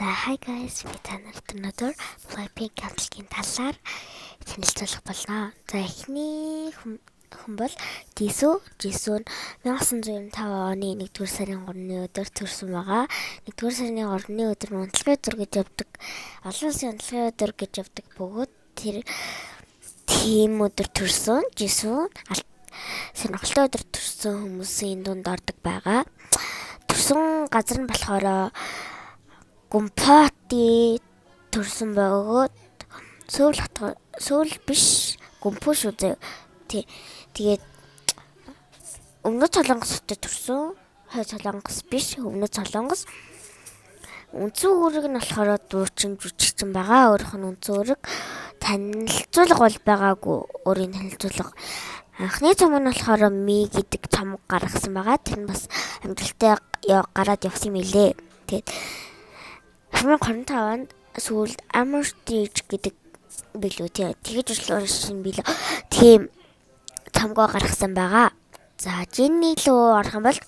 Hi guys, би танарт өнөөдөр Blackpink хамтлагийн талаар танилцуулах болно. Эхний хүн бол Jisoo. Jisoo нь 1995 оны 1-р сарын 3-ны өдөр төрсөн байгаа. 1-р сарын 3-ны өдөр унтлагын өдөр гэж явдаг. Олон улсын унтлагын өдөр гэж явдаг бөгөөд тийм өдөр төрсөн. Jisoo сонирхолтой өдөр төрсөн хүмүүсийн дунд ордог байгаа. Төрсөн газар нь болохоор Гүмпати төрсөн бөгөөд Сөүл биш Гүмпү шүү дээ. Тэгээд Өмнөд Солонгост төрсөн. Хойд Солонгос биш, Өмнөд Солонгос. Үндсэн үүрэг нь болохоор дуучин жүжигчин байгаа. Өөрийнх нь үндсэн үүрэг танилцуулга бол байгаагүй. Өөрийн танилцуулга. Анхны цом нь болохоор Ми гэдэг цомог гаргасан байгаа. Тэр нь бас амжилттай гараад явсан юм билээ. Тэгээд 2025 онд сүүлд Amortige гэдэг билүү тэгэж ууршин билүү. Тийм цомгоо гаргасан байгаа. За Jennie руу орох юм бол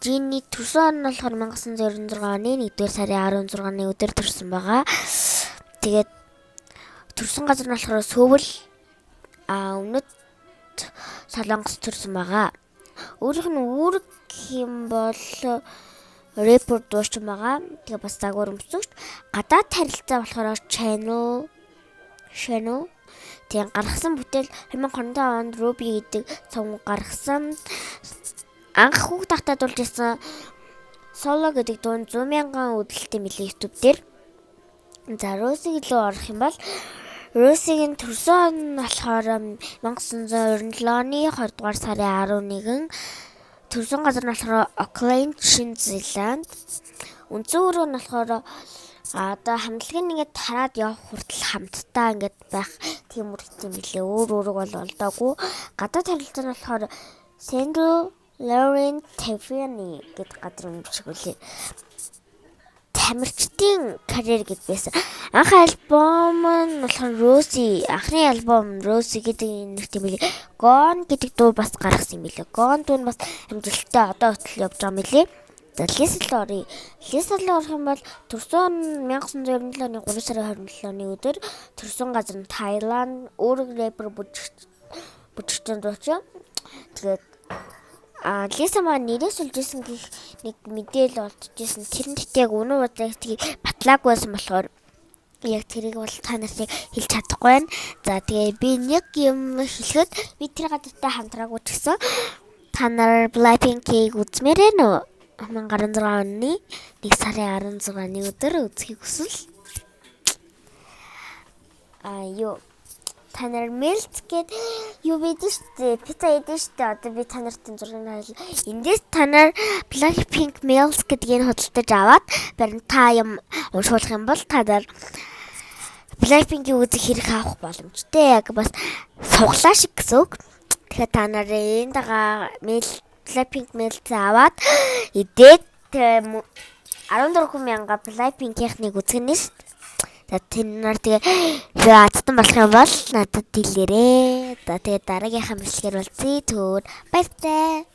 Jennie төрсөн он нь болохоор 1996 оны 1-р сарын 16-ны өдөр төрсөн байгаа. Тэгээд төрсөн газар нь болохоор Сөүл Өмнөд Солонгос төрсөн байгаа. Өөрийнх нь үүрэг юм бол рэпер дуушсан байгаа. Тэгээ бас загвар өмсөгч. Гадаад харилцаа болохоор channel. Тэгээ гаргасан бүтээл 2025 онд Ruby гэдэг цомог гаргасан. Анх хүүхд тахтаа дуулж ирсэн Solo гэдэг дуун 100,000 үзэлттэй мөлий YouTube дээр. За Rose-ийг лөө орох юм бол Rose-ийн төрсөн он болохоор 1997 оны 20 дугаар сарын 11 төрсөн газар нь болохоор Auckland, Шинэ Зеланд. Үндсэн үүрэг нь болохоор одоо хамтлагын ингээд тараад явах хүртэл хамтдаа ингээд байх тийм үргэлжлэн билээ. Өөр үүрэг бол олдоогүй. Гадаад харилцаа нь болохоор Saint Laurent Tiffany гэдэг газар өмчих үлээ. Тамирчдын карьер гэд байсан. Анх альбом нь болохоор Rosie. Анхны альбом Rosie гэдэг нэртэй билээ. Gone гэдэг дуу бас гаргасан юм билээ. Gone дуу нь бас амжилттай одоо хөтөл явж байгаа юм билээ. За Lisa руу орох юм бол төрсөн 1997 оны 3 сарын 27-ны өдөр төрсөн газар нь Таиланд. Өөрөг рэпер бүжигчин дуучин. Тэгээд Lisa маань нэрээс үлжсэн гэх нэг мэдээлэл олдчихсэн. Тэр нь яг өнөө удаа батлаагүй байсан болохоор яг тэрийг бол та нарт хэлж чадахгүй байна. За тэгээ би нэг юм хэлэхэд би тэр гадартай хамтраагүй ч гэсэн та нар Blackpink-ийг үзмээр байна уу? 2016 оны 1 сарын 16-ны өдөр үзхийг хүсвэл та нар Melt гээд юу бидэн штэ пицца идэн штэ одоо би та нартын зургийг харуулъя. Эндээс та нар Blackpink Melt гэдгийг худалдаж аваад барин та юм уншуулах юм бол та нар Blackpink-ийг үзэх хэрэг авах боломжтой. Яг бас суглаа шиг гэсэн үг. Тэгэхээр та нар энэ дагаа Blackpink Melt аваад идээд 14,000 Blackpink-ийнхнийг үзгэнэ штэ. За тэр нар тэгээ азтан болох юм бол надад хэлээрээ. За тэгээ дараагийнхаа мэдлэгээр болцъё. Баяртай.